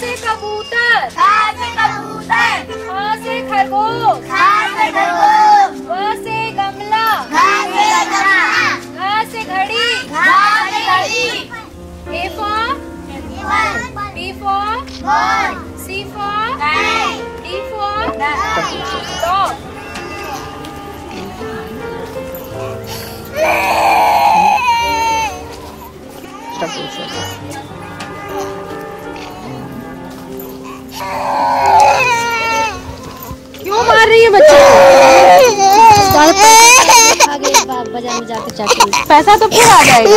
से कबूतर, ख से खरगोश, ग से गमला, घ से घड़ी, A for B for C for D for dog. क्यों मार रही है बच्चे? आगे बाजार में जाकर चाकरी, पैसा तो फिर आ जाएगा।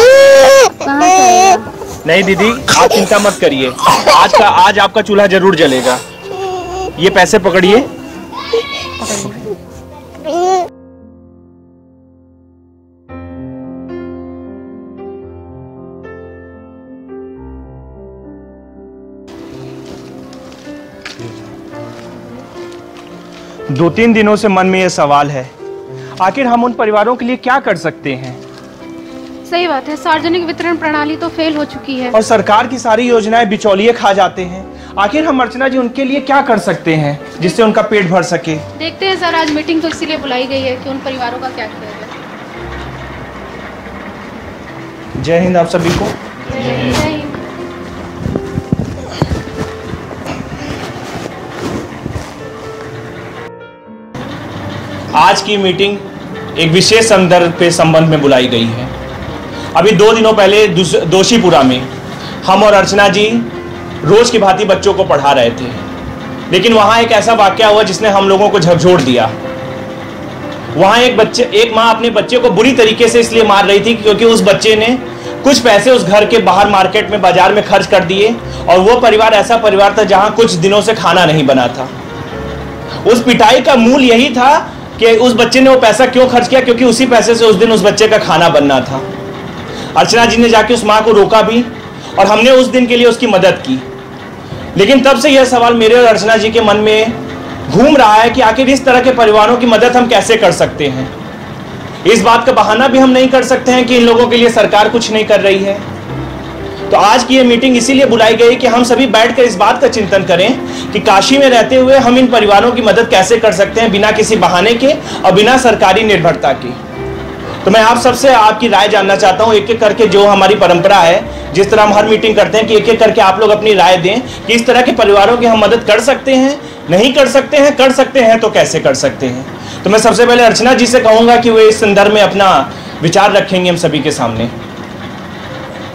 कहाँ से आएगा? नहीं दीदी, आप चिंता मत करिए, आज आपका चूल्हा जरूर जलेगा। ये पैसे पकड़िए। दो तीन दिनों से मन में ये सवाल है, आखिर हम उन परिवारों के लिए क्या कर सकते हैं? सही बात है, सार्वजनिक वितरण प्रणाली तो फेल हो चुकी है और सरकार की सारी योजनाएं बिचौलिए खा जाते हैं। आखिर हम अर्चना जी उनके लिए क्या कर सकते हैं जिससे उनका पेट भर सके? देखते हैं सर, आज मीटिंग तो इसीलिए बुलाई गई है कि उन परिवारों का क्या किया जाए। जय हिंद आप सभी को। जय हिंद। आज की मीटिंग एक विशेष संदर्भ पे संबंध में बुलाई गई है। अभी 2 दिनों पहले दोषीपुरा में हम और अर्चना जी रोज की भांति बच्चों को पढ़ा रहे थे, लेकिन वहां एक ऐसा वाकया हुआ जिसने हम लोगों को झकझोर दिया। वहां एक माँ अपने बच्चे को बुरी तरीके से इसलिए मार रही थी क्योंकि उस बच्चे ने कुछ पैसे उस घर के बाहर मार्केट में बाजार में खर्च कर दिए, और वो परिवार ऐसा परिवार था जहां कुछ दिनों से खाना नहीं बना था। उस पिटाई का मूल यही था कि उस बच्चे ने वो पैसा क्यों खर्च किया, क्योंकि उसी पैसे से उस दिन उस बच्चे का खाना बनना था। अर्चना जी ने जाके उस माँ को रोका भी, और हमने उस दिन के लिए उसकी मदद की। लेकिन तब से यह सवाल मेरे और अर्चना जी के मन में घूम रहा है कि आखिर इस तरह के परिवारों की मदद हम कैसे कर सकते हैं। इस बात का बहाना भी हम नहीं कर सकते हैं कि इन लोगों के लिए सरकार कुछ नहीं कर रही है। तो आज की ये मीटिंग इसीलिए बुलाई गई कि हम सभी बैठकर इस बात का चिंतन करें कि काशी में रहते हुए हम इन परिवारों की मदद कैसे कर सकते हैं बिना किसी बहाने के और बिना सरकारी निर्भरता के। तो मैं आप सबसे आपकी राय जानना चाहता हूं, एक एक करके, जो हमारी परंपरा है, जिस तरह हम हर मीटिंग करते हैं कि एक एक करके आप लोग अपनी राय दें कि इस तरह के परिवारों की हम मदद कर सकते हैं, नहीं कर सकते हैं, कर सकते हैं तो कैसे कर सकते हैं। तो मैं सबसे पहले अर्चना जी से कहूंगा कि वे इस संदर्भ में अपना विचार रखेंगे हम सभी के सामने।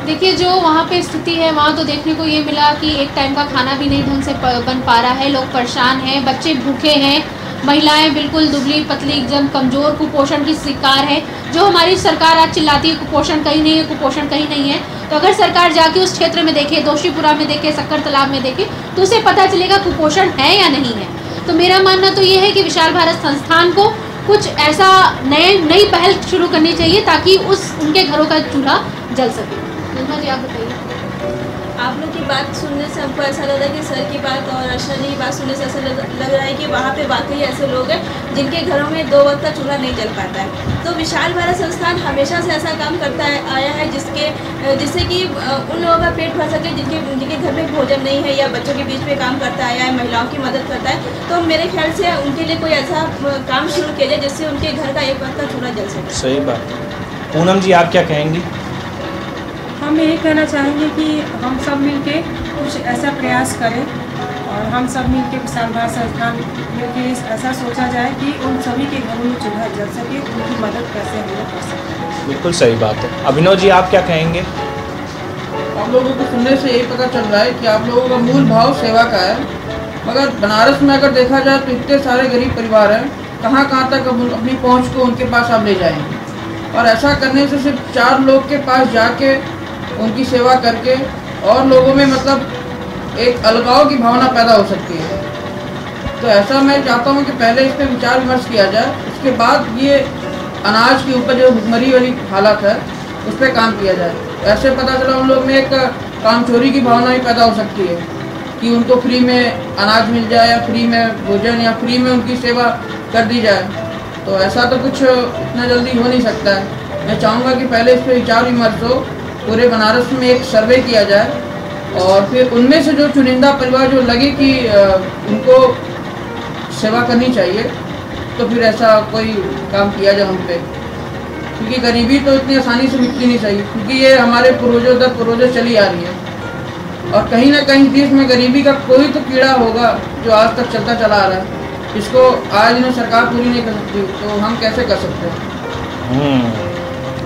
देखिए, जो वहाँ पे स्थिति है वहाँ तो देखने को ये मिला कि एक टाइम का खाना भी नहीं ढंग से बन पा रहा है, लोग परेशान हैं, बच्चे भूखे हैं, महिलाएं बिल्कुल दुबली पतली एकदम कमज़ोर कुपोषण की शिकार है। जो हमारी सरकार आज चिल्लाती है कुपोषण कहीं नहीं है, कुपोषण कहीं नहीं है, तो अगर सरकार जाके उस क्षेत्र में देखे, दोषीपुरा में देखे, सक्कर तालाब में देखे, तो उसे पता चलेगा कुपोषण है या नहीं है। तो मेरा मानना तो ये है कि विशाल भारत संस्थान को कुछ ऐसा नई पहल शुरू करनी चाहिए ताकि उनके घरों का चूल्हा जल सके। जी आप बताइए। आप लोग की बात सुनने से हमको ऐसा लग रहा है कि सर की बात और अर्चना जी की बात सुनने से ऐसा लग रहा है कि वहाँ पे वाकई ऐसे लोग हैं जिनके घरों में 2 वक्त का चूल्हा नहीं जल पाता है। तो विशाल भारत संस्थान हमेशा से ऐसा काम करता आया है जिससे कि उन लोगों का पेट भर सके जिनके घर में भोजन नहीं है, या बच्चों के बीच में काम करता आया है, महिलाओं की मदद करता है। तो मेरे ख्याल से उनके लिए कोई ऐसा काम शुरू किया जाए जिससे उनके घर का 1 वक्त का चूल्हा जल सके। सही बात है। पूनम जी आप क्या कहेंगी? हम यही कहना चाहेंगे कि हम सब मिलके कुछ ऐसा प्रयास करें, और हम सब मिलके विशाल भारत संस्थान मिलके ऐसा सोचा जाए कि उन सभी के घरों में चूल्हा जल सके, उनकी मदद कैसे हम लोग कर सकते। बिल्कुल सही बात है। अभिनव जी आप क्या कहेंगे? आप लोगों को सुनने से यही पता चल रहा है कि आप लोगों का मूल भाव सेवा का है, मगर बनारस में अगर देखा जाए तो इतने सारे गरीब परिवार हैं, कहाँ तक अपनी पहुँच को उनके पास आप ले जाएंगे। और ऐसा करने से सिर्फ 4 लोग के पास जाके उनकी सेवा करके और लोगों में मतलब एक अलगाव की भावना पैदा हो सकती है। तो ऐसा मैं चाहता हूँ कि पहले इस पर विचार विमर्श किया जाए, उसके बाद ये अनाज के ऊपर जो भुखमरी वाली हालत है उस पर काम किया जाए। ऐसे पता चला उन लोग में एक काम चोरी की भावना भी पैदा हो सकती है कि उनको फ्री में अनाज मिल जाए, या फ्री में भोजन, या फ्री में उनकी सेवा कर दी जाए। तो ऐसा तो कुछ इतना जल्दी हो नहीं सकता है। मैं चाहूँगा कि पहले इस पर विचार विमर्श हो, पूरे बनारस में एक सर्वे किया जाए और फिर उनमें से जो चुनिंदा परिवार जो लगे कि उनको सेवा करनी चाहिए, तो फिर ऐसा कोई काम किया जाए हम पे, क्योंकि गरीबी तो इतनी आसानी से मिटती नहीं चाहिए, क्योंकि ये हमारे पूर्वजों दर पूर्वजों चली आ रही है। और कहीं ना कहीं देश में गरीबी का कोई तो कीड़ा होगा जो आज तक चलता चला आ रहा है। इसको आज इन्हें सरकार पूरी नहीं कर सकती, तो हम कैसे कर सकते हैं?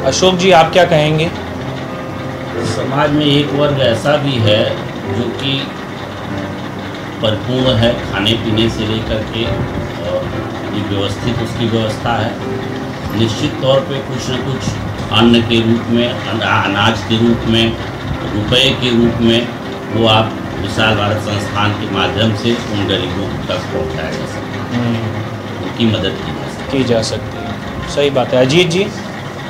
अशोक जी, आप क्या कहेंगे? समाज में एक वर्ग ऐसा भी है जो कि परिपूर्ण है, खाने पीने से लेकर के और व्यवस्थित उसकी व्यवस्था है। निश्चित तौर पे कुछ न कुछ अन्न के रूप में, अनाज के रूप में, रुपए के रूप में वो आप विशाल भारत संस्थान के माध्यम से उन गरीबों तक पहुँचाया जा सकता है, उनकी मदद की जा सकती है। सही बात है। अजीत जी,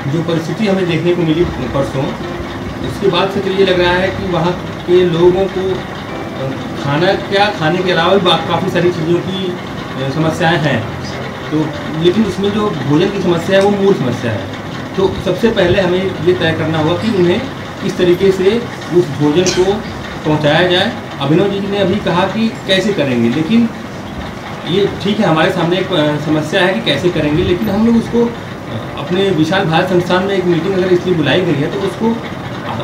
जो परिस्थिति हमें देखने को मिली परसों, उसके बाद से तो ये लग रहा है कि वहाँ के लोगों को खाने के अलावा भी काफ़ी सारी चीज़ों की समस्याएं हैं। तो लेकिन इसमें जो भोजन की समस्या है वो मूल समस्या है। तो सबसे पहले हमें ये तय करना होगा कि उन्हें किस तरीके से उस भोजन को पहुंचाया जाए। अभिनव जी ने अभी कहा कि कैसे करेंगे, लेकिन ये ठीक है, हमारे सामने एक समस्या है कि कैसे करेंगे, लेकिन हम लोग उसको अपने विशाल भारत संस्थान में एक मीटिंग अगर इसलिए बुलाई गई है तो उसको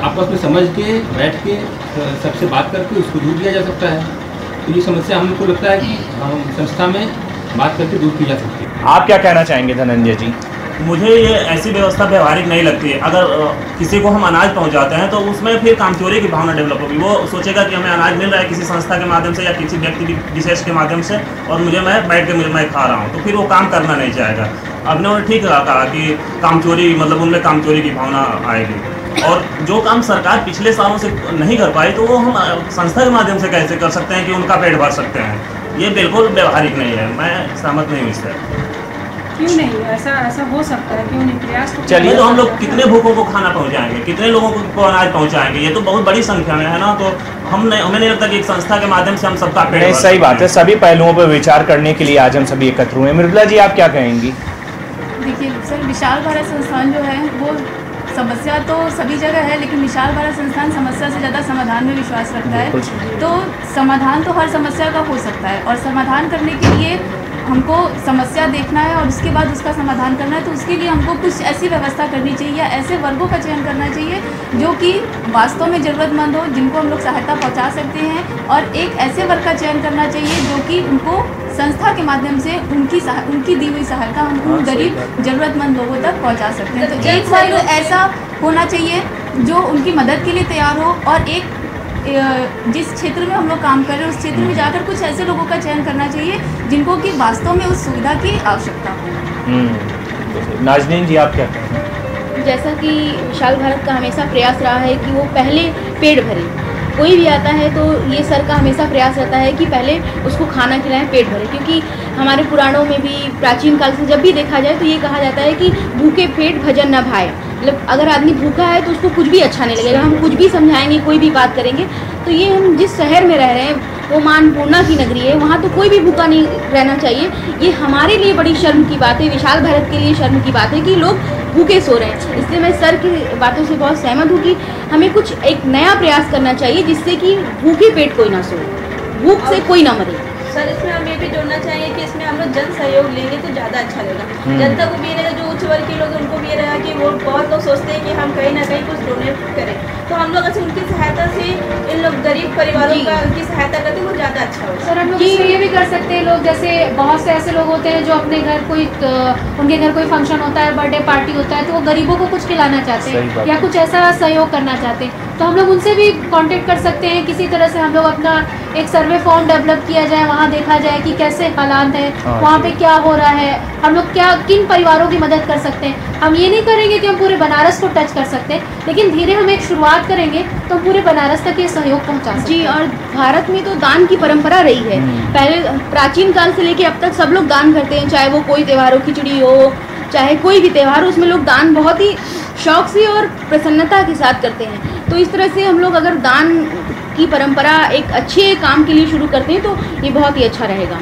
आपस में समझ के बैठ के सबसे बात करके उसको दूर किया जा सकता है। तो ये समस्या हमको लगता है कि हम संस्था में बात करके दूर की जा सकती है। आप क्या कहना चाहेंगे धनंजय जी? मुझे ये ऐसी व्यवस्था व्यवहारिक नहीं लगती है। अगर किसी को हम अनाज पहुंचाते हैं तो उसमें फिर कामचोरी की भावना डेवलप होगी। वो सोचेगा कि हमें अनाज मिल रहा है किसी संस्था के माध्यम से या किसी व्यक्ति विशेष के माध्यम से, और मैं बैठ के मैं खा रहा हूँ, तो फिर वो काम करना नहीं चाहेगा। अब उन्होंने ठीक कहा कि कामचोरी, मतलब उनमें कामचोरी की भावना आएगी। और जो काम सरकार पिछले सालों से नहीं कर पाई, तो वो हम संस्था के माध्यम से कैसे कर सकते हैं कि उनका पेट भर सकते हैं? ये बिल्कुल व्यवहारिक नहीं है, मैं सहमत नहीं हूँ इससे। क्यों नहीं, ऐसा हो सकता है, क्यों नहीं? प्रयास तो चलिए, तो हम लोग कितने भूखों को खाना पहुंचाएंगे, कितने लोगों को अनाज पहुंचाएंगे? ये तो बहुत बड़ी संख्या में है ना। तो हमें नहीं लगता कि एक संस्था के माध्यम से हम सबका पेट भर। सही बात है, सभी पहलुओं पर विचार करने के लिए आज हम सभी एकत्र हुए। मृदुला जी, आप क्या कहेंगी? देखिए सर, विशाल भारत संस्थान जो है वो समस्या तो सभी जगह है, लेकिन विशाल भारत संस्थान समस्या से ज़्यादा समाधान में विश्वास रखता है। तो समाधान तो हर समस्या का हो सकता है, और समाधान करने के लिए हमको समस्या देखना है और उसके बाद उसका समाधान करना है। तो उसके लिए हमको कुछ ऐसी व्यवस्था करनी चाहिए या ऐसे वर्गों का चयन करना चाहिए जो कि वास्तव में ज़रूरतमंद हो, जिनको हम लोग सहायता पहुंचा सकते हैं, और एक ऐसे वर्ग का चयन करना चाहिए जो कि उनको संस्था के माध्यम से उनकी दी हुई सहायता हम उन गरीब ज़रूरतमंद लोगों तक पहुंचा सकते हैं। तो एक वर्ग ऐसा होना चाहिए जो उनकी मदद के लिए तैयार हो, और एक जिस क्षेत्र में हम लोग काम कर रहे हैं उस क्षेत्र में जाकर कुछ ऐसे लोगों का चयन करना चाहिए जिनको कि वास्तव में उस सुविधा की आवश्यकता हो। नाज़नीन जी, आप क्या कहेंगे? जैसा कि विशाल भारत का हमेशा प्रयास रहा है कि वो पहले पेट भरे। कोई भी आता है तो ये सर का हमेशा प्रयास रहता है कि पहले उसको खाना खिलाएं, पेट भरे। क्योंकि हमारे पुराणों में भी प्राचीन काल से जब भी देखा जाए तो ये कहा जाता है कि भूखे पेट भजन न भाए। मतलब अगर आदमी भूखा है तो उसको कुछ भी अच्छा नहीं लगेगा, हम कुछ भी समझाएंगे, कोई भी बात करेंगे। तो ये हम जिस शहर में रह रहे हैं वो मानपूर्णा की नगरी है, वहाँ तो कोई भी भूखा नहीं रहना चाहिए। ये हमारे लिए बड़ी शर्म की बात है, विशाल भारत के लिए शर्म की बात है कि लोग भूखे सो रहे हैं। इसलिए मैं सर की बातों से बहुत सहमत हूँ कि हमें कुछ एक नया प्रयास करना चाहिए जिससे कि भूखे पेट कोई ना सोए, भूख से कोई ना मरे। सर, इसमें हम ये भी जोड़ना चाहिए कि इसमें हम लोग जन सहयोग लेंगे तो ज़्यादा अच्छा रहेगा। जनता को भी ये रहेगा, जो उच्च वर्ग के लोग उनको भी ये रहेगा कि वो बहुत लोग सोचते हैं कि हम कहीं ना कहीं कुछ डोनेट करें, तो हम लोग ऐसे उनकी सहायता से इन लोग गरीब परिवारों का उनकी सहायता करते हैं, वो ज़्यादा अच्छा होगा। सर, हम लोग ये भी कर सकते हैं, लोग जैसे बहुत से ऐसे लोग होते हैं जो अपने घर उनके घर कोई फंक्शन होता है, बर्थडे पार्टी होता है, तो वो गरीबों को कुछ खिलाना चाहते हैं या कुछ ऐसा सहयोग करना चाहते हैं, तो हम लोग उनसे भी कांटेक्ट कर सकते हैं। किसी तरह से हम लोग अपना एक सर्वे फॉर्म डेवलप किया जाए, वहाँ देखा जाए कि कैसे हालात है, वहाँ पे क्या हो रहा है, हम लोग किन परिवारों की मदद कर सकते हैं। हम ये नहीं करेंगे कि हम पूरे बनारस को टच कर सकते हैं, लेकिन धीरे हम एक शुरुआत करेंगे तो हम पूरे बनारस तक ये सहयोग पहुँचा सकते हैं। जी, और भारत में तो दान की परंपरा रही है, पहले प्राचीन काल से लेके अब तक सब लोग दान करते हैं, चाहे वो कोई त्यौहार हो, खिचड़ी हो, चाहे कोई भी त्यौहार हो, उसमें लोग दान बहुत ही शौक से और प्रसन्नता के साथ करते हैं। तो इस तरह से हम लोग अगर दान की परंपरा एक अच्छे काम के लिए शुरू करते हैं तो ये बहुत ही अच्छा रहेगा।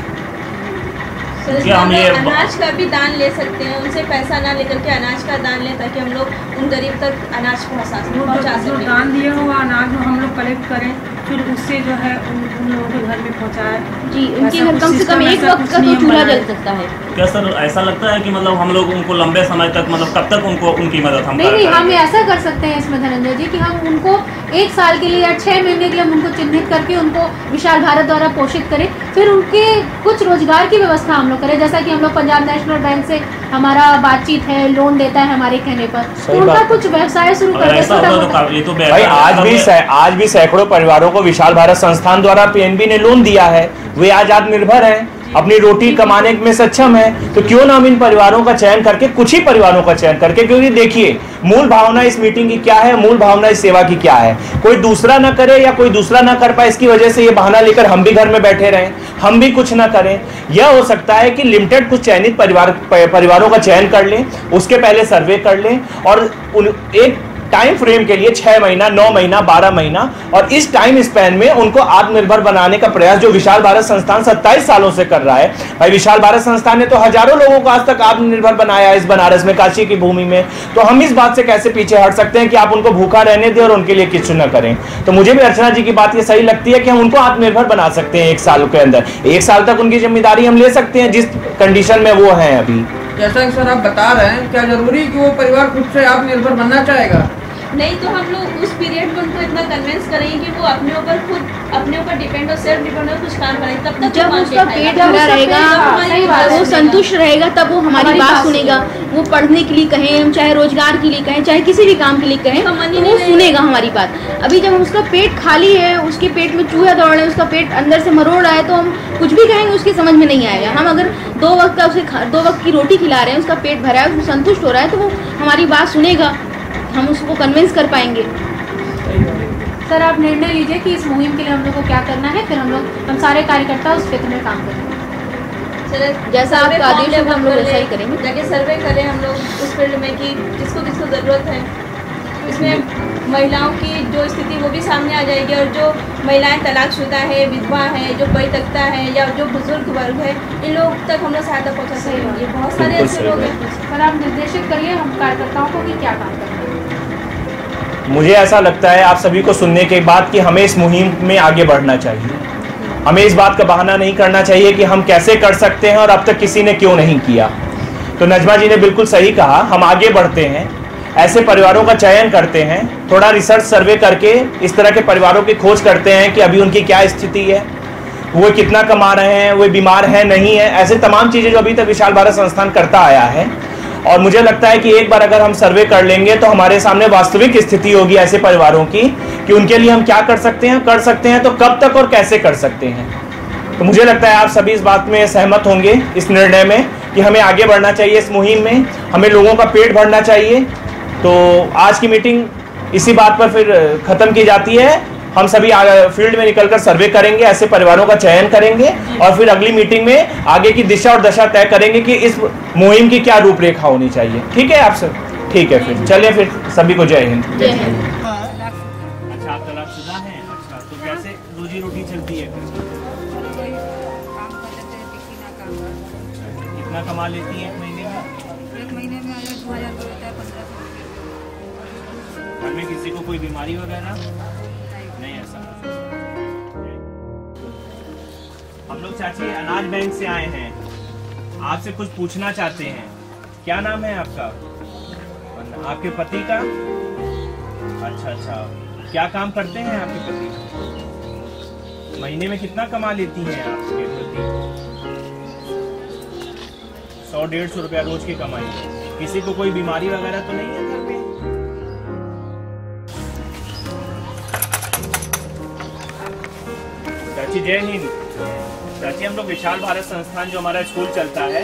हम अनाज का भी दान ले सकते हैं, उनसे पैसा ना लेकर के अनाज का दान लें ताकि हम लोग उन गरीब तक अनाज पहुँचा सकें। दान दिया हुआ अनाज हम लोग कलेक्ट करें, फिर उससे जो है उन लोगों के घर में पहुँचाए। जी, उनके घर कम से कम एक वक्त का तो चूल्हा जल सकता है। क्या सर ऐसा लगता है कि मतलब हम लोग उनको लंबे समय तक, मतलब कब तक उनको उनकी मदद हम नहीं, हम ऐसा कर सकते हैं इसमें धनंजय जी कि हम उनको 1 साल के लिए या 6 महीने के लिए हम उनको चिन्हित करके उनको विशाल भारत द्वारा पोषित करें, फिर उनके कुछ रोजगार की व्यवस्था हम लोग करें, जैसा कि हम लोग पंजाब नेशनल बैंक से हमारा बातचीत है, लोन देता है हमारे कहने पर, तो उनका कुछ व्यवसाय शुरू कर दे। भाई आज भी सैकड़ों परिवारों को विशाल भारत संस्थान द्वारा पीएनबी ने लोन दिया है, वे आज आत्मनिर्भर हैं, अपनी रोटी कमाने में सक्षम है, तो क्यों ना हम इन परिवारों का चयन करके, कुछ ही परिवारों का चयन करके, क्योंकि देखिए मूल भावना इस मीटिंग की क्या है, मूल भावना इस सेवा की क्या है। कोई दूसरा ना करे या कोई दूसरा ना कर पाए, इसकी वजह से ये बहाना लेकर हम भी घर में बैठे रहें, हम भी कुछ ना करें। यह हो सकता है कि लिमिटेड कुछ चयनित परिवारों का चयन कर लें, उसके पहले सर्वे कर लें और एक टाइम फ्रेम के लिए 6 महीना, 9 महीना, 12 महीना, और इस टाइम स्पैन में उनको आत्मनिर्भर बनाने का प्रयास जो विशाल भारत संस्थान 27 सालों से कर रहा है। भाई विशाल भारत संस्थान ने तो हजारों लोगों को आज तक आत्मनिर्भर बनाया इस बनारस में, काशी की भूमि में, तो हम इस बात से कैसे पीछे हट सकते हैं कि आप उनको भूखा रहने दें और उनके लिए कुछ न करें। तो मुझे भी अर्चना जी की बात ये सही लगती है कि हम उनको आत्मनिर्भर बना सकते हैं 1 साल के अंदर, 1 साल तक उनकी जिम्मेदारी हम ले सकते हैं जिस कंडीशन में वो हैं अभी। जैसा कि सर आप बता रहे हैं, क्या जरूरी कि वो परिवार खुद से आत्मनिर्भर बनना चाहेगा? नहीं, तो हम लोग उस पीरियड में उनको इतना कन्विंस करेंगे कि वो अपने ऊपर खुद अपने ऊपर डिपेंड और सेल्फ डिपेंड कुछ काम करेंगे, तब तक जब उसका पेट भरा रहेगा, वो संतुष्ट रहेगा, तब वो हमारी बात सुनेगा। वो पढ़ने के लिए कहें, चाहे रोजगार के लिए कहें, चाहे किसी भी काम के लिए कहें, तो वो सुनेगा हमारी बात। अभी जब उसका पेट खाली है, उसके पेट में चूहे दौड़ रहे हैं, उसका पेट अंदर से मरोड़ रहा है, तो हम कुछ भी कहेंगे उसकी समझ में नहीं आएगा। हम अगर 2 वक्त का उसे 2 वक्त की रोटी खिला रहे हैं, उसका पेट भरा है, उसको संतुष्ट हो रहा है, तो वो हमारी बात सुनेगा, हम उसको कन्विंस कर पाएंगे। सर आप निर्णय लीजिए कि इस मुहिम के लिए हम लोग को क्या करना है, फिर हम सारे कार्यकर्ता उस क्षेत्र में काम करेंगे। जैसा आपका आदेश होगा हम लोग वैसा ही करेंगे। जाके सर्वे करें हम लोग उस फील्ड में कि किसको किसको ज़रूरत है। इसमें महिलाओं की जो स्थिति वो भी सामने आ जाएगी, और जो महिलाएं तलाकशुदा है, विधवा है, जो परित्यक्ता है या जो बुजुर्ग वर्ग है, इन लोग तक हम लोग सहायता पहुँचा सकेंगे। बहुत सारे ऐसे लोग हैं। पर आप निर्देशित करिए हम कार्यकर्ताओं को कि क्या काम करना है। मुझे ऐसा लगता है आप सभी को सुनने के बाद कि हमें इस मुहिम में आगे बढ़ना चाहिए। हमें इस बात का बहाना नहीं करना चाहिए कि हम कैसे कर सकते हैं और अब तक किसी ने क्यों नहीं किया। तो नजमा जी ने बिल्कुल सही कहा, हम आगे बढ़ते हैं, ऐसे परिवारों का चयन करते हैं, थोड़ा रिसर्च सर्वे करके इस तरह के परिवारों की खोज करते हैं कि अभी उनकी क्या स्थिति है, वो कितना कमा रहे हैं, वो बीमार है नहीं है, ऐसे तमाम चीज़ें जो अभी तक विशाल भारत संस्थान करता आया है। और मुझे लगता है कि एक बार अगर हम सर्वे कर लेंगे तो हमारे सामने वास्तविक स्थिति होगी ऐसे परिवारों की कि उनके लिए हम क्या कर सकते हैं तो कब तक और कैसे कर सकते हैं। तो मुझे लगता है आप सभी इस बात में सहमत होंगे इस निर्णय में कि हमें आगे बढ़ना चाहिए इस मुहिम में, हमें लोगों का पेट भरना चाहिए। तो आज की मीटिंग इसी बात पर फिर खत्म की जाती है। हम सभी फील्ड में निकलकर सर्वे करेंगे, ऐसे परिवारों का चयन करेंगे और फिर अगली मीटिंग में आगे की दिशा और दशा तय करेंगे कि इस मुहिम की क्या रूपरेखा होनी चाहिए। ठीक है आप सब? ठीक है, फिर चलिए, फिर सभी को जय हिंद। अच्छा, आप तलाकशुदा हैं? अच्छा, तो कैसे रोजी रोटी चलती है? कितना कमा लेती हैं एक महीने में? एक महीने में 2000 होता है, 1500। घर में किसी को कोई बीमारी वगैरह नहीं? ऐसा हम लोग चाची अनाज बैंक से आए हैं, आपसे कुछ पूछना चाहते हैं। क्या नाम है आपका? आपके पति का? अच्छा, क्या काम करते हैं आपके पति? महीने में कितना कमा लेती हैं आपके पति? 100-150 रुपया रोज की कमाई। किसी को कोई बीमारी वगैरह तो नहीं है घर पे? चाची जय हिंद। चाची हम लोग विशाल भारत संस्थान जो हमारा स्कूल चलता है,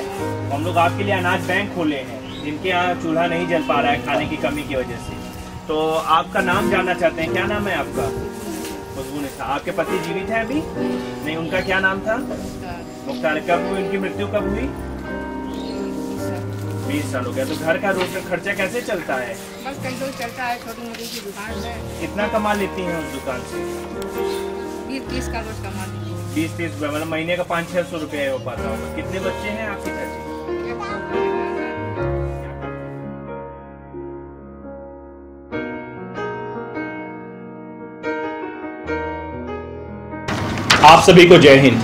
हम लोग आपके लिए अनाज बैंक खोले हैं, जिनके यहाँ चूल्हा नहीं जल पा रहा है खाने की कमी की वजह से। तो आपका नाम जानना चाहते हैं, क्या नाम है आपका? खुशबू निशा। आपके पति जीवित है अभी? नहीं, उनका क्या नाम था? मुख्तार। कब हुई उनकी मृत्यु, कब हुई? 20 साल हो गया। तो घर का रोज का खर्चा कैसे चलता है? बस कहीं चलता है, छोटी मोटी की दुकान है। कितना कमा लेती हैं उस दुकान से? 20-30 का रोज कमा लेती है। 20-30 रुपये, मतलब महीने का 500-600 रुपये हो पाता होगा। कितने बच्चे हैं आपकी चाची? आप सभी को जय हिंद।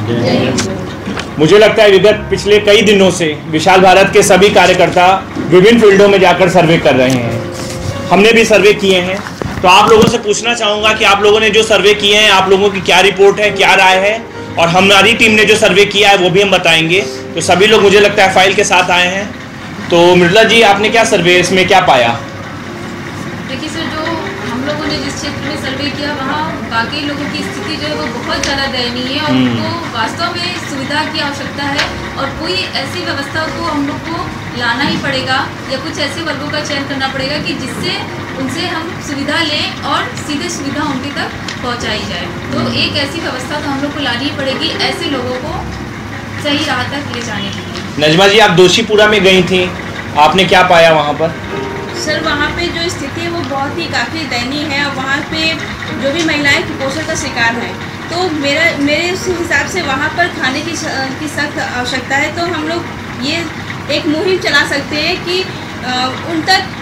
मुझे लगता है विगत पिछले कई दिनों से विशाल भारत के सभी कार्यकर्ता विभिन्न फील्डों में जाकर सर्वे कर रहे हैं। हमने भी सर्वे किए हैं, तो आप लोगों से पूछना चाहूँगा कि आप लोगों ने जो सर्वे किए हैं, आप लोगों की क्या रिपोर्ट है, क्या राय है, और हमारी टीम ने जो सर्वे किया है वो भी हम बताएंगे। तो सभी लोग मुझे लगता है फाइल के साथ आए हैं। तो मृदुला जी, आपने क्या सर्वे इसमें क्या पाया? देखिए सर, जो हम लोगों ने जिस क्षेत्र में सर्वे किया वहाँ बाकी लोगों की स्थिति जो है वो बहुत ज़्यादा दयनीय है और उनको वास्तव में सुविधा की आवश्यकता है और कोई ऐसी व्यवस्था को हम लोग को लाना ही पड़ेगा या कुछ ऐसे वर्गों का चयन करना पड़ेगा कि जिससे उनसे हम सुविधा लें और सीधे सुविधा उनके तक पहुँचाई जाए। तो एक ऐसी व्यवस्था तो हम लोग को लानी ही पड़ेगी ऐसे लोगों को सही राह तक ले जाने के लिए। नजमा जी, आप दोषीपुरा में गई थी, आपने क्या पाया वहाँ पर? सर, वहाँ पे जो स्थिति है वो बहुत ही काफ़ी दयनीय है और वहाँ पे जो भी महिलाएं कुपोषण का शिकार हैं, तो मेरे उस हिसाब से वहाँ पर खाने की सख्त आवश्यकता है। तो हम लोग ये एक मुहिम चला सकते हैं कि उन तक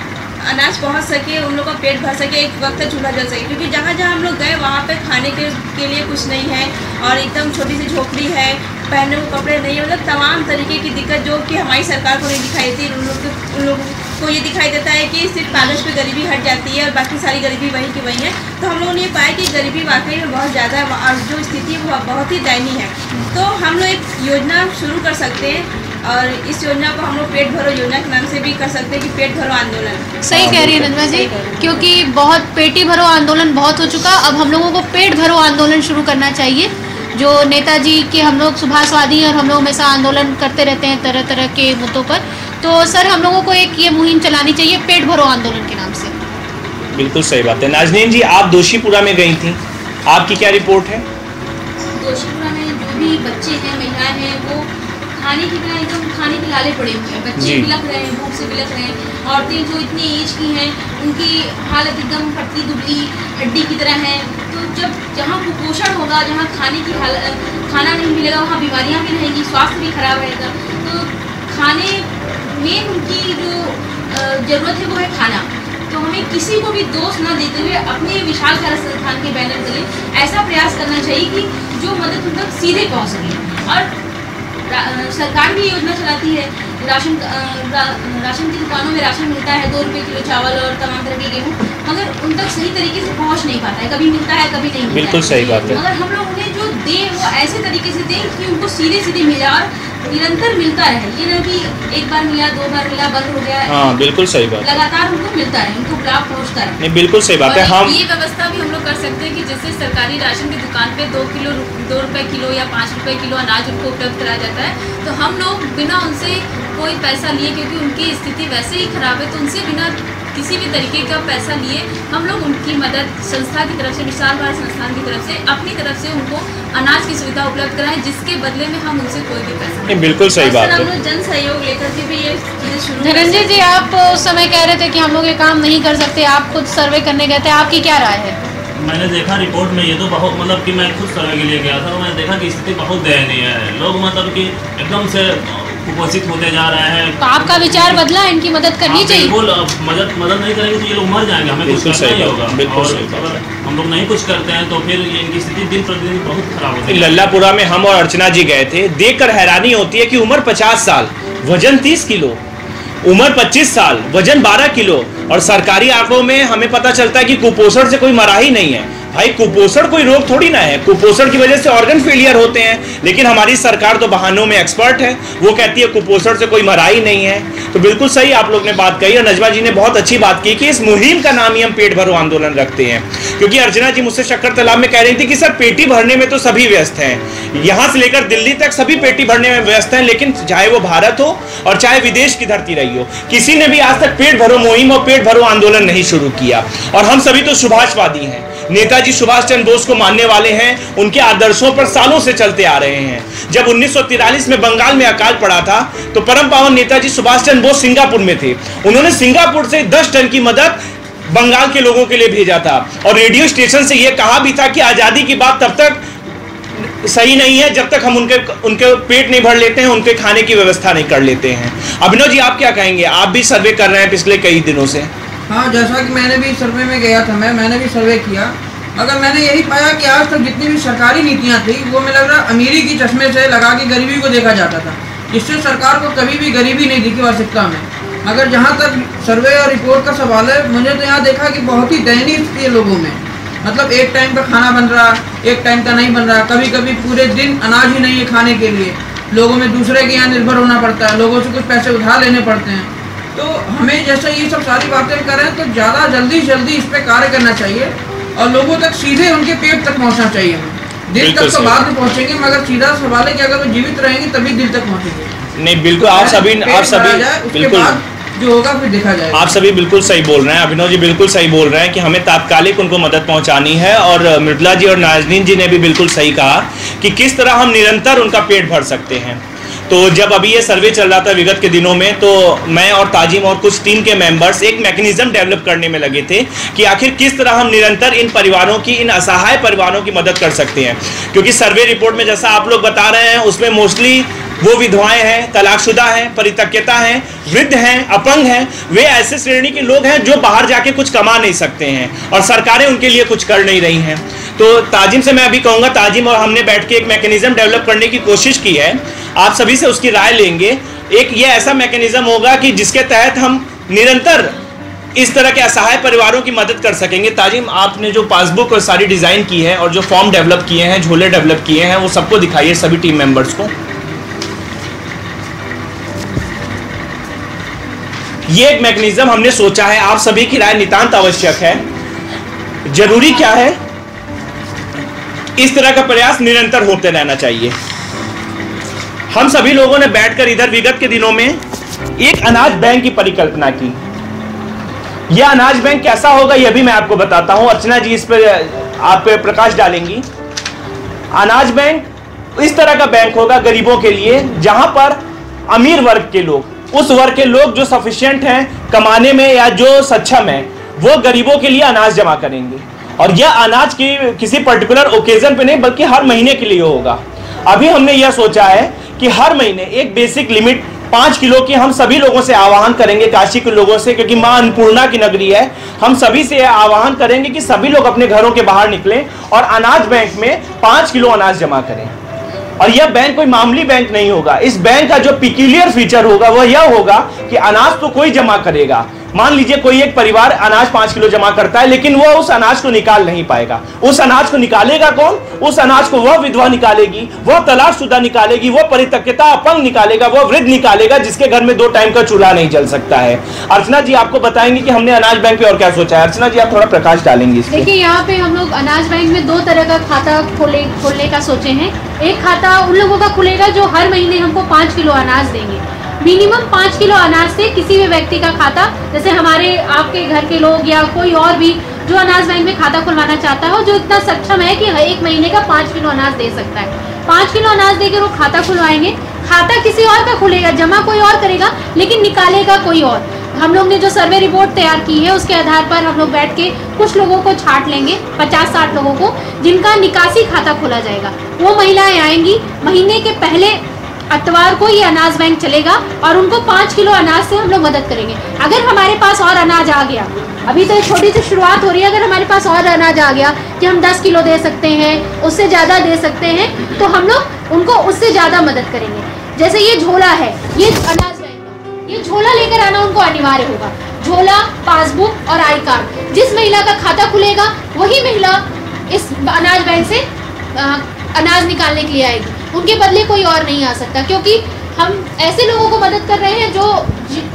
अनाज पहुँच सके, उन लोगों का पेट भर सके, एक वक्त चूल्हा जल सके, क्योंकि जहाँ जहाँ हम लोग गए वहाँ पे खाने के लिए कुछ नहीं है और एकदम छोटी सी झोपड़ी है, पहनने को कपड़े नहीं है, मतलब तमाम तरीके की दिक्कत जो कि हमारी सरकार को नहीं दिखाई देती। उन लोगों को ये दिखाई देता है कि सिर्फ कागज़ पे गरीबी हट जाती है और बाकी सारी गरीबी वहीं की वहीं है। तो हम लोगों ने ये पाया कि गरीबी वाकई में बहुत ज़्यादा है और जो स्थिति है वो बहुत ही दयनीय है। तो हम लोग एक योजना शुरू कर सकते हैं और इस योजना को हम लोग पेट भरो योजना के नाम से भी कर सकते हैं कि पेट भरो आंदोलन। सही कह रही है नजमा जी, क्योंकि बहुत पेटी भरो आंदोलन बहुत हो चुका। अब हम लोगों को पेट भरो आंदोलन शुरू करना चाहिए। जो नेताजी के हम लोग सुभाषवादी और हम लोग हमेशा आंदोलन करते रहते हैं तरह तरह के मुद्दों पर, तो सर हम लोगों को एक ये मुहिम चलानी चाहिए पेट भरो आंदोलन के नाम से। बिल्कुल सही बात है। नाजनीन जी, आप दोषीपुरा में गई थी, आपकी क्या रिपोर्ट है? दोषीपुरा में जो भी बच्चे हैं, महिलाएं हैं, वो खाने की बिना एकदम खाने के लाले पड़े हुए हैं। बच्चे बिलख रहे हैं, भूख से बिलख रहे हैं। औरतें जो इतनी एज की हैं उनकी हालत एकदम पतली दुबली हड्डी की तरह है। तो जब जहाँ कुपोषण होगा, जहाँ खाना नहीं मिलेगा, वहाँ बीमारियाँ भी रहेंगी, स्वास्थ्य भी खराब रहेगा। तो खाने में उनकी जो ज़रूरत है वो है खाना। तो हमें किसी को भी दोष न देते हुए अपने विशाल भारत संस्थान के बैनर तले ऐसा प्रयास करना चाहिए कि जो मदद उन तक सीधे पहुँच सके। और सरकार भी योजना चलाती है, राशन की दुकानों में राशन मिलता है, 2 रुपये किलो चावल और तमाम तरह के गेहूँ, मगर उन तक सही तरीके से पहुँच नहीं पाता है। कभी मिलता है, कभी नहीं मिलता। बिल्कुल सही बात है। मगर हम लोग उन्हें जो दें वो ऐसे तरीके से दें कि उनको सीधे सीधे मिले और निरंतर मिलता रहे। ये ना कि एक बार मिला, 2 बार मिला, बंद हो गया। हाँ, बिल्कुल सही बात। लगातार उनको मिलता रहे, उनको लाभ पहुँचता रहे। नहीं, बिल्कुल सही बात है। हम ये व्यवस्था भी हम लोग कर सकते हैं कि जैसे सरकारी राशन की दुकान पे 2 रुपए किलो या 5 रुपए किलो अनाज उनको उपलब्ध कराया जाता है, तो हम लोग बिना उनसे कोई पैसा लिए, क्योंकि उनकी स्थिति वैसे ही खराब है, तो उनसे बिना किसी भी तरीके का पैसा लिए हम लोग उनकी मदद संस्था की तरफ से, विशाल भारत संस्थान की तरफ से, अपनी तरफ से उनको अनाज की सुविधा उपलब्ध कराएं, जिसके बदले में हम उनसे कोई भी पैसा नहीं। बिल्कुल सही बात है। हम लोग जन सहयोग लेकर के भी ये चीज़ें शुरू। धनंजय जी, आप उस समय कह रहे थे कि हम लोग ये काम नहीं कर सकते, आप खुद सर्वे करने गए थे, आपकी क्या राय है? मैंने देखा रिपोर्ट में, ये तो बहुत मतलब कि मैं खुद सर्वे के लिए गया था, तो मैंने देखा कि स्थिति बहुत दयनीय है। लोग मतलब कि एकदम से कुपोषित होते जा रहे हैं। तो आपका विचार बदला, इनकी मदद करनी चाहिए। बिल्कुल, मदद नहीं करेंगे तो ये लोग मर जाएंगे, हमें कुछ करना ही होगा। बिल्कुल और सही बात। अगर हम लोग नहीं कुछ करते हैं तो फिर इनकी स्थिति दिन प्रतिदिन बहुत खराब होती है। लल्लापुरा में हम और अर्चना जी गए थे, देखकर हैरानी होती है कि उम्र 50 साल, वजन 30 किलो, उम्र 25 साल, वजन 12 किलो, और सरकारी आंकड़ों में हमें पता चलता है कि कुपोषण से कोई मरा ही नहीं है। भाई, कुपोषण कोई रोग थोड़ी ना है, कुपोषण की वजह से ऑर्गन फेलियर होते हैं, लेकिन हमारी सरकार तो बहानों में एक्सपर्ट है, वो कहती है कुपोषण से कोई मरा ही नहीं है। तो बिल्कुल सही आप लोग ने बात कही, और नजमा जी ने बहुत अच्छी बात की कि इस मुहिम का नाम ही हम पेट भरो आंदोलन रखते हैं, क्योंकि अर्चना जी मुझसे शक्कर तालाब में कह रही थी कि सर पेटी भरने में तो सभी व्यस्त हैं, यहाँ से लेकर दिल्ली तक सभी पेटी भरने में व्यस्त हैं, लेकिन चाहे वो भारत हो और चाहे विदेश की धरती रही हो, किसी ने भी आज तक पेट भरो मुहिम और पेट भरो आंदोलन नहीं शुरू किया। और हम सभी तो सुभाषवादी हैं, नेताजी सुभाष चंद्र बोस को मानने वाले हैं, उनके आदर्शों पर सालों से चलते आ रहे हैं। जब 1943 में बंगाल में अकाल पड़ा था तो परम पावन नेताजी सुभाष चंद्र बोस सिंगापुर में थे। उन्होंने सिंगापुर से 10 टन की मदद बंगाल के लोगों के लिए भेजा था, और रेडियो स्टेशन से यह कहा भी था कि आजादी की बात तब तक सही नहीं है जब तक हम उनके पेट नहीं भर लेते हैं, उनके खाने की व्यवस्था नहीं कर लेते हैं। अभिनव जी, आप क्या कहेंगे? आप भी सर्वे कर रहे हैं पिछले कई दिनों से। हाँ, जैसा कि मैंने भी सर्वे में गया था, मैंने भी सर्वे किया। मगर मैंने यही पाया कि आज तक जितनी भी सरकारी नीतियाँ थी वो मुझे लग रहा अमीरी की चश्मे से लगा के गरीबी को देखा जाता था, जिससे सरकार को कभी भी गरीबी नहीं दिखी वास्तविकता में। मगर जहाँ तक सर्वे और रिपोर्ट का सवाल है, मुझे तो यहाँ देखा कि बहुत ही दयनीय स्थिति है लोगों में। मतलब एक टाइम का खाना बन रहा, एक टाइम का नहीं बन रहा, कभी कभी पूरे दिन अनाज ही नहीं है खाने के लिए, लोगों में दूसरे के यहाँ निर्भर होना पड़ता है, लोगों से कुछ पैसे उधार लेने पड़ते हैं। तो हमें जैसे ये सब सारी बातें करें तो ज़्यादा जल्दी से जल्दी इस पर कार्य करना चाहिए और लोगों तक सीधे उनके पेट तक पहुंचना चाहिए। दिल तक तो बाद में पहुंचेंगे, मगर सीधा सवाल है कि अगर वो जीवित रहेंगे तभी दिल तक पहुंचेंगे। नहीं बिल्कुल, आप सभी बिल्कुल जो होगा फिर देखा जाएगा। आप सभी बिल्कुल सही बोल रहे हैं, अभिनव जी बिल्कुल सही बोल रहे हैं कि हमें तात्कालिक उनको मदद पहुंचानी है। और मृदुला जी और नाजनीन जी ने भी बिल्कुल सही कहा कि किस तरह हम निरंतर उनका पेट भर सकते हैं। तो जब अभी ये सर्वे चल रहा था विगत के दिनों में, तो मैं और ताजिम और कुछ टीम के मेंबर्स एक मैकेनिज्म डेवलप करने में लगे थे कि आखिर किस तरह हम निरंतर इन परिवारों की, इन असहाय परिवारों की मदद कर सकते हैं। क्योंकि सर्वे रिपोर्ट में जैसा आप लोग बता रहे हैं उसमें मोस्टली वो विधवाएं हैं, तलाकशुदा हैं, परित्यक्ता हैं, वृद्ध हैं, अपंग हैं, वे ऐसे श्रेणी के लोग हैं जो बाहर जाके कुछ कमा नहीं सकते हैं और सरकारें उनके लिए कुछ कर नहीं रही हैं। तो ताजिम से मैं अभी कहूँगा, ताजिम और हमने बैठ के एक मैकेनिज्म डेवलप करने की कोशिश की है, आप सभी से उसकी राय लेंगे। एक ये ऐसा मैकेनिज्म होगा कि जिसके तहत हम निरंतर इस तरह के असहाय परिवारों की मदद कर सकेंगे। ताजिम, आपने जो पासबुक और सारी डिज़ाइन की है और जो फॉर्म डेवलप किए हैं, झोले डेवलप किए हैं, वो सबको दिखाइए, सभी टीम मेंबर्स को। ये एक मैकेनिज्म हमने सोचा है, आप सभी की राय नितांत आवश्यक है। जरूरी क्या है, इस तरह का प्रयास निरंतर होते रहना चाहिए। हम सभी लोगों ने बैठकर इधर विगत के दिनों में एक अनाज बैंक की परिकल्पना की। यह अनाज बैंक कैसा होगा यह भी मैं आपको बताता हूं। अर्चना जी इस पर आप प्रकाश डालेंगी। अनाज बैंक इस तरह का बैंक होगा गरीबों के लिए, जहां पर अमीर वर्ग के लोग, उस वर्ग के लोग जो सफिशिएंट हैं कमाने में या जो सक्षम है, वो गरीबों के लिए अनाज जमा करेंगे। और यह अनाज की किसी पर्टिकुलर ओकेजन पे नहीं बल्कि हर महीने के लिए होगा। अभी हमने यह सोचा है कि हर महीने एक बेसिक लिमिट 5 किलो की हम सभी लोगों से आह्वान करेंगे, काशी के लोगों से, क्योंकि मां अन्नपूर्णा की नगरी है, हम सभी से आह्वान करेंगे कि सभी लोग अपने घरों के बाहर निकलें और अनाज बैंक में 5 किलो अनाज जमा करें। और यह बैंक कोई मामूली बैंक नहीं होगा। इस बैंक का जो पिक्यूलियर फीचर होगा वह यह होगा कि अनाज तो कोई जमा करेगा। मान लीजिए कोई एक परिवार अनाज 5 किलो जमा करता है, लेकिन वह उस अनाज को निकाल नहीं पाएगा। उस अनाज को निकालेगा कौन? उस अनाज को वह विधवा निकालेगी, वह तलाकशुदा निकालेगी, वह परित्यक्ता अपंग निकालेगा, वह वृद्ध निकालेगा जिसके घर में 2 टाइम का चूल्हा नहीं जल सकता है। अर्चना जी आपको बताएंगे कि हमने अनाज बैंक पे और क्या सोचा है। अर्चना जी आप थोड़ा प्रकाश डालेंगे। देखिए, यहाँ पे हम लोग अनाज बैंक में 2 तरह का खाता खोलने का सोचे हैं। एक खाता उन लोगों का खुलेगा जो हर महीने हमको 5 किलो अनाज देंगे। मिनिमम 5 किलो अनाज से किसी भी व्यक्ति का खाता, जैसे हमारे आपके घर के लोग या कोई और भी जो अनाज बैंक में खाता खुलवाना चाहता है, जो इतना सक्षम है कि एक महीने का 5 किलो अनाज दे सकता है, 5 किलो अनाज देकर वो खाता खुलवाएंगे। खाता किसी और का खुलेगा, जमा कोई और करेगा, लेकिन निकालेगा कोई और। हम लोग ने जो सर्वे रिपोर्ट तैयार की है उसके आधार पर हम लोग बैठ के कुछ लोगों को छांट लेंगे, 50-60 लोगों को, जिनका निकासी खाता खोला जाएगा। वो महिलाएं आएंगी, महीने के पहले अतवार को ये अनाज बैंक चलेगा और उनको 5 किलो अनाज से हम लोग मदद करेंगे। अगर हमारे पास और अनाज आ गया, अभी तो एक छोटी सी शुरुआत हो रही है, अगर हमारे पास और अनाज आ गया कि हम 10 किलो दे सकते हैं, उससे ज़्यादा दे सकते हैं, तो हम लोग उनको उससे ज़्यादा मदद करेंगे। जैसे ये झोला है, ये अनाज बैंक का, ये झोला लेकर आना उनको अनिवार्य होगा। झोला, पासबुक और आई कार्ड। जिस महिला का खाता खुलेगा वही महिला इस अनाज बैंक से अनाज निकालने के लिए आएगी, उनके बदले कोई और नहीं आ सकता, क्योंकि हम ऐसे लोगों को मदद कर रहे हैं जो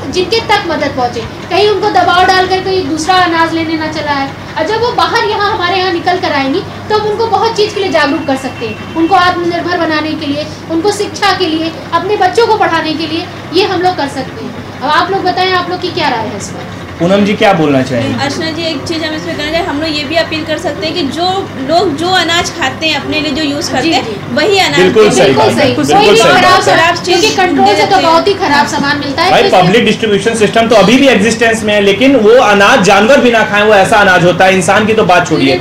जिनके तक मदद पहुंचे। कहीं उनको दबाव डालकर कोई दूसरा अनाज लेने ना चला है। और जब वो बाहर यहाँ हमारे यहाँ निकल कर आएंगी तो हम उनको बहुत चीज़ के लिए जागरूक कर सकते हैं, उनको आत्मनिर्भर बनाने के लिए, उनको शिक्षा के लिए, अपने बच्चों को पढ़ाने के लिए ये हम लोग कर सकते हैं। अब आप लोग बताएं, आप लोग की क्या राय है इस पर? पूनम जी क्या बोलना चाहेंगे? अर्चना जी, एक चीज़ हम इसमें कहना चाहिए, हम लोग ये भी अपील कर सकते हैं कि जो लोग जो अनाज खाते हैं अपने लिए जो यूज करते हैं वही अनाज, बिल्कुल सही, कोई भी खराब, क्योंकि कंट्रोल से तो बहुत ही खराब सामान मिलता है। भाई पब्लिक डिस्ट्रीब्यूशन सिस्टम तो अभी भी एग्जिस्टेंस में है, लेकिन वो अनाज जानवर भी ना खाएं, वो ऐसा अनाज होता है, इंसान की तो बात छोड़िए।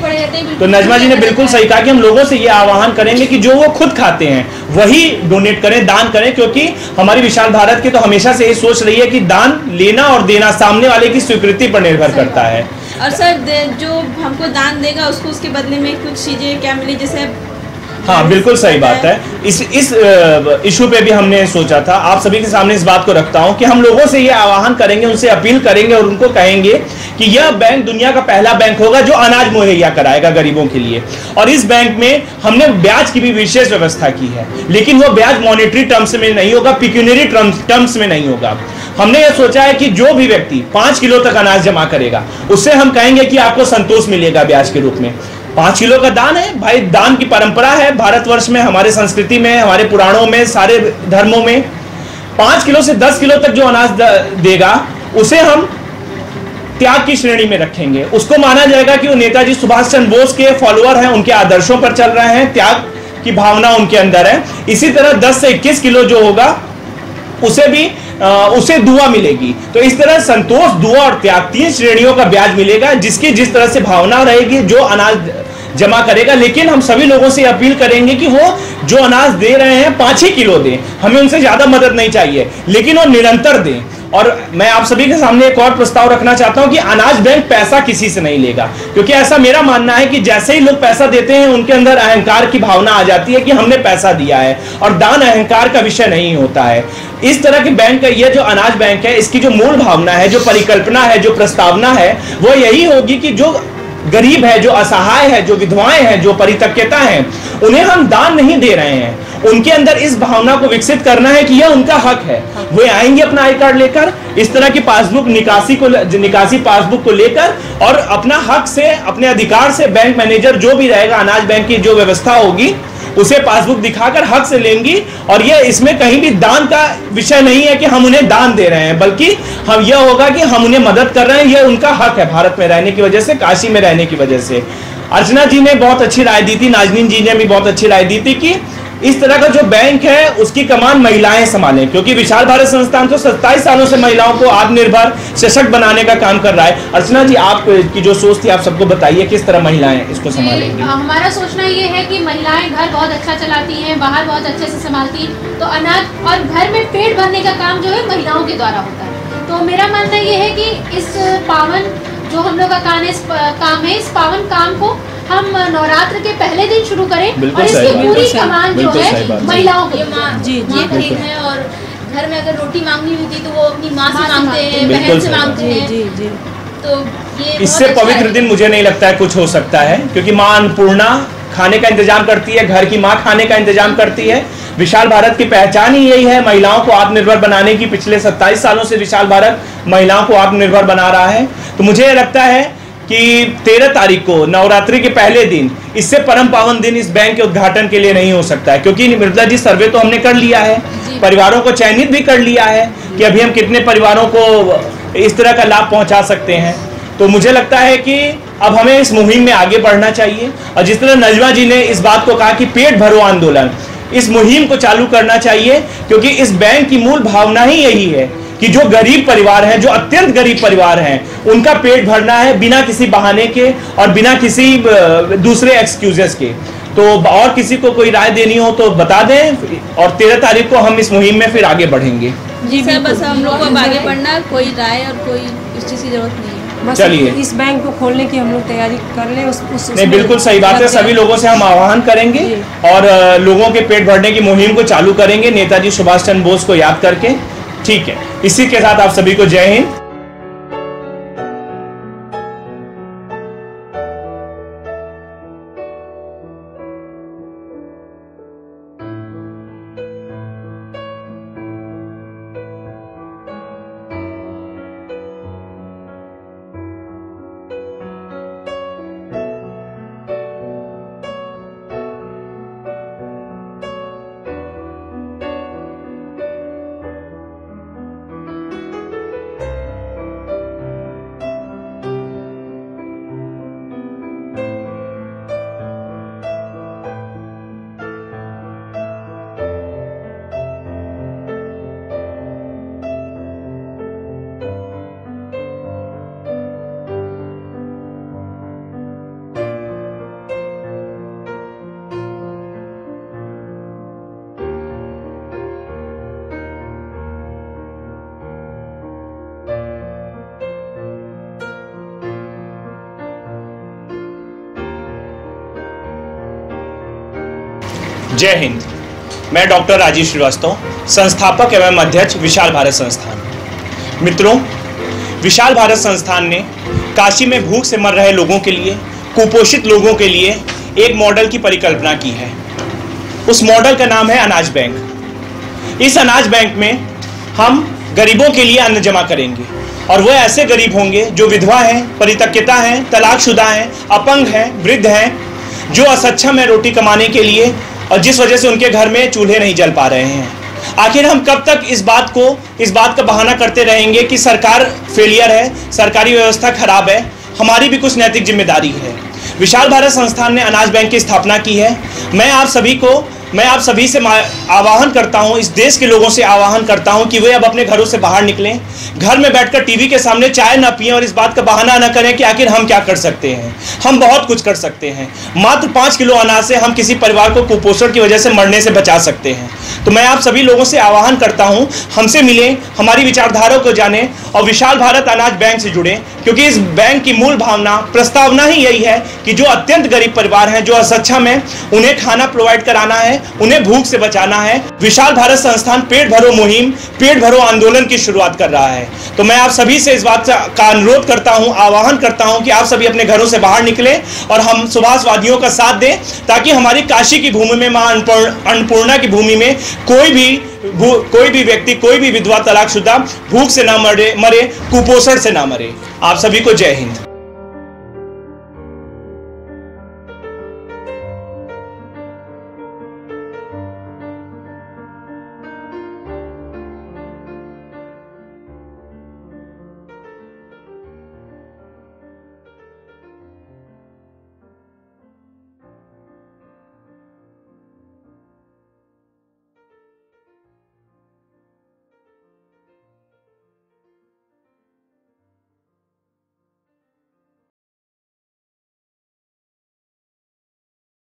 तो नजमा जी ने बिल्कुल सही कहा कि हम लोगों से ये आह्वान करेंगे कि जो वो खुद खाते हैं वही डोनेट करें, दान करें, क्योंकि हमारी विशाल भारत की तो हमेशा से ये सोच रही है कि दान लेना और देना सामने वाले की स्वीकृति पर निर्भर करता है। और सर जो हमको दान देगा उसको उसके बदले में कुछ चीज़ें क्या मिली, जैसे हाँ बिल्कुल सही बात है। इस इशू पे भी हमने सोचा था। आप सभी के सामने इस बात को रखता हूं कि हम लोगों से ये आह्वान करेंगे, उनसे अपील करेंगे और उनको कहेंगे कि यह बैंक दुनिया का पहला बैंक होगा जो अनाज मुहैया कराएगा गरीबों के लिए। और इस बैंक में हमने ब्याज की भी विशेष व्यवस्था की है, लेकिन वो ब्याज मॉनेटरी टर्म्स में नहीं होगा, पिक्यूनरी टर्म्स में नहीं होगा। हमने ये सोचा है कि जो भी व्यक्ति 5 किलो तक अनाज जमा करेगा उससे हम कहेंगे कि आपको संतोष मिलेगा ब्याज के रूप में। 5 किलो का दान है भाई, दान की परंपरा है भारतवर्ष में, हमारे संस्कृति में, हमारे पुराणों में, सारे धर्मों में। 5 किलो से 10 किलो तक जो अनाज देगा उसे हम त्याग की श्रेणी में रखेंगे। उसको माना जाएगा कि वो नेताजी सुभाष चंद्र बोस के फॉलोअर हैं, उनके आदर्शों पर चल रहे हैं, त्याग की भावना उनके अंदर है। इसी तरह 10 से 21 किलो जो होगा उसे दुआ मिलेगी। तो इस तरह संतोष, दुआ और त्याग 3 श्रेणियों का ब्याज मिलेगा, जिसकी जिस तरह से भावना रहेगी जो अनाज जमा करेगा। लेकिन हम सभी लोगों से अपील करेंगे कि वो जो अनाज दे रहे हैं 5 ही किलो दें, हमें उनसे ज्यादा मदद नहीं चाहिए, लेकिन वो निरंतर दें। और मैं आप सभी के सामने एक और प्रस्ताव रखना चाहता हूं कि अनाज बैंक पैसा किसी से नहीं लेगा, क्योंकि ऐसा मेरा मानना है कि जैसे ही लोग पैसा देते हैं उनके अंदर अहंकार की भावना आ जाती है कि हमने पैसा दिया है, और दान अहंकार का विषय नहीं होता है। इस तरह के बैंक का ये जो अनाज बैंक है, इसकी जो मूल भावना है, जो परिकल्पना है, जो प्रस्तावना है, वो यही होगी कि जो गरीब है, जो असहाय है, जो विधवाएं हैं, जो परित्यक्ता हैं, उन्हें हम दान नहीं दे रहे हैं। उनके अंदर इस भावना को विकसित करना है कि यह उनका हक है। वे आएंगे अपना आई कार्ड लेकर, इस तरह की पासबुक निकासी पासबुक को लेकर, और अपना हक से, अपने अधिकार से बैंक मैनेजर जो भी रहेगा, अनाज बैंक की जो व्यवस्था होगी, उसे पासबुक दिखाकर हक से लेंगी। और यह इसमें कहीं भी दान का विषय नहीं है कि हम उन्हें दान दे रहे हैं, बल्कि हम यह होगा कि हम उन्हें मदद कर रहे हैं। यह उनका हक है भारत में रहने की वजह से, काशी में रहने की वजह से। अर्चना जी ने बहुत अच्छी राय दी थी, नाजनीन जी ने भी बहुत अच्छी राय दी थी कि इस तरह का जो बैंक है उसकी कमान महिलाएं संभालें, क्योंकि विशाल भारत संस्थान तो 27 सालों से महिलाओं को आत्मनिर्भर सशक्त बनाने का काम कर रहा है। अर्चना जी, आपकी जो सोच थी आप सबको बताइए, किस तरह महिलाएं इसको संभालेंगी? हमारा सोचना ये है कि महिलाएं घर बहुत अच्छा चलाती हैं, बाहर बहुत अच्छे से संभालती, तो अनाज और घर में पेट भरने का काम जो है महिलाओं के द्वारा होता है। तो मेरा मानना ये है कि इस पावन जो हम लोग का काम है, इस पावन काम को हम नवरात्र के पहले दिन शुरू करें, और इसकी पूरी कमान जो है महिलाओं को। जी ठीक है। और घर में अगर रोटी मांगनी होती तो वो अपनी माँ से मांगते हैं, बहन से मांगते हैं। जी जी। तो ये इससे पवित्र दिन मुझे नहीं लगता है कुछ हो सकता है, क्योंकि माँ अन्नपूर्णा खाने का इंतजाम करती है, घर की माँ खाने का इंतजाम करती है। विशाल भारत की पहचान ही यही है, महिलाओं को आत्मनिर्भर बनाने की। पिछले 27 सालों से विशाल भारत महिलाओं को आत्मनिर्भर बना रहा है। तो मुझे लगता है कि 13 तारीख को नवरात्रि के पहले दिन, इससे परम पावन दिन इस बैंक के उद्घाटन के लिए नहीं हो सकता है, क्योंकि मृदुला जी सर्वे तो हमने कर लिया है, परिवारों को चयनित भी कर लिया है कि अभी हम कितने परिवारों को इस तरह का लाभ पहुंचा सकते हैं। तो मुझे लगता है कि अब हमें इस मुहिम में आगे बढ़ना चाहिए, और जिस तरह नजमा जी ने इस बात को कहा कि पेट भरो आंदोलन, इस मुहिम को चालू करना चाहिए, क्योंकि इस बैंक की मूल भावना ही यही है कि जो गरीब परिवार हैं, जो अत्यंत गरीब परिवार हैं, उनका पेट भरना है बिना किसी बहाने के और बिना किसी दूसरे एक्सक्यूजेस के। तो और किसी को कोई राय देनी हो तो बता दें, और 13 तारीख को हम इस मुहिम में फिर आगे बढ़ेंगे। जी सर, बस हम लोग को आगे बढ़ना, कोई राय और कोई इस चीज़ की जरूरत नहीं है। बस चलिए, इस बैंक को खोलने की हम लोग तैयारी कर लें। नहीं, बिल्कुल सही बात है। सभी लोगों से हम आह्वान करेंगे और लोगों के पेट भरने की मुहिम को चालू करेंगे, नेताजी सुभाष चंद्र बोस को याद करके। ठीक है, इसी के साथ आप सभी को जय हिंद। जय हिंद। मैं डॉक्टर राजीव श्रीवास्तव, संस्थापक एवं अध्यक्ष विशाल भारत संस्थान। मित्रों, विशाल भारत संस्थान ने काशी में भूख से मर रहे लोगों के लिए, कुपोषित लोगों के लिए एक मॉडल की परिकल्पना की है। उस मॉडल का नाम है अनाज बैंक। इस अनाज बैंक में हम गरीबों के लिए अन्न जमा करेंगे और वो ऐसे गरीब होंगे जो विधवा हैं, परित्यक्ता हैं, तलाकशुदा हैं, अपंग हैं, वृद्ध हैं, जो असक्षम है रोटी कमाने के लिए और जिस वजह से उनके घर में चूल्हे नहीं जल पा रहे हैं। आखिर हम कब तक इस बात का बहाना करते रहेंगे कि सरकार फेलियर है, सरकारी व्यवस्था खराब है, हमारी भी कुछ नैतिक जिम्मेदारी है। विशाल भारत संस्थान ने अनाज बैंक की स्थापना की है। मैं आप सभी से आह्वान करता हूं, इस देश के लोगों से आह्वान करता हूं कि वे अब अपने घरों से बाहर निकलें, घर में बैठकर टीवी के सामने चाय ना पिएं और इस बात का बहाना ना करें कि आखिर हम क्या कर सकते हैं। हम बहुत कुछ कर सकते हैं। मात्र 5 किलो अनाज से हम किसी परिवार को कुपोषण की वजह से मरने से बचा सकते हैं। तो मैं आप सभी लोगों से आह्वान करता हूं, हमसे मिलें, हमारी विचारधारा को जानें और विशाल भारत अनाज बैंक से जुड़ें, क्योंकि इस बैंक की मूल प्रस्तावना ही यही है कि जो अत्यंत गरीब परिवार हैं, जो असक्षम हैं, उन्हें खाना प्रोवाइड कराना है, उन्हें भूख से बचाना है। विशाल भारत संस्थान पेट भरो मुहिम, पेट भरो आंदोलन की शुरुआत कर रहा है। तो मैं आप सभी से इस बात का अनुरोध करता हूं, आह्वान करता हूं कि आप सभी अपने घरों से बाहर निकलें और हम सुभाषवादियों का साथ दें, ताकि हमारी काशी की भूमि में, मां अन्नपूर्णा की भूमि में कोई भी व्यक्ति, कोई भी विधवा, तलाकशुदा भूख से ना मरे, कुपोषण से ना मरे। आप सभी को जय हिंद।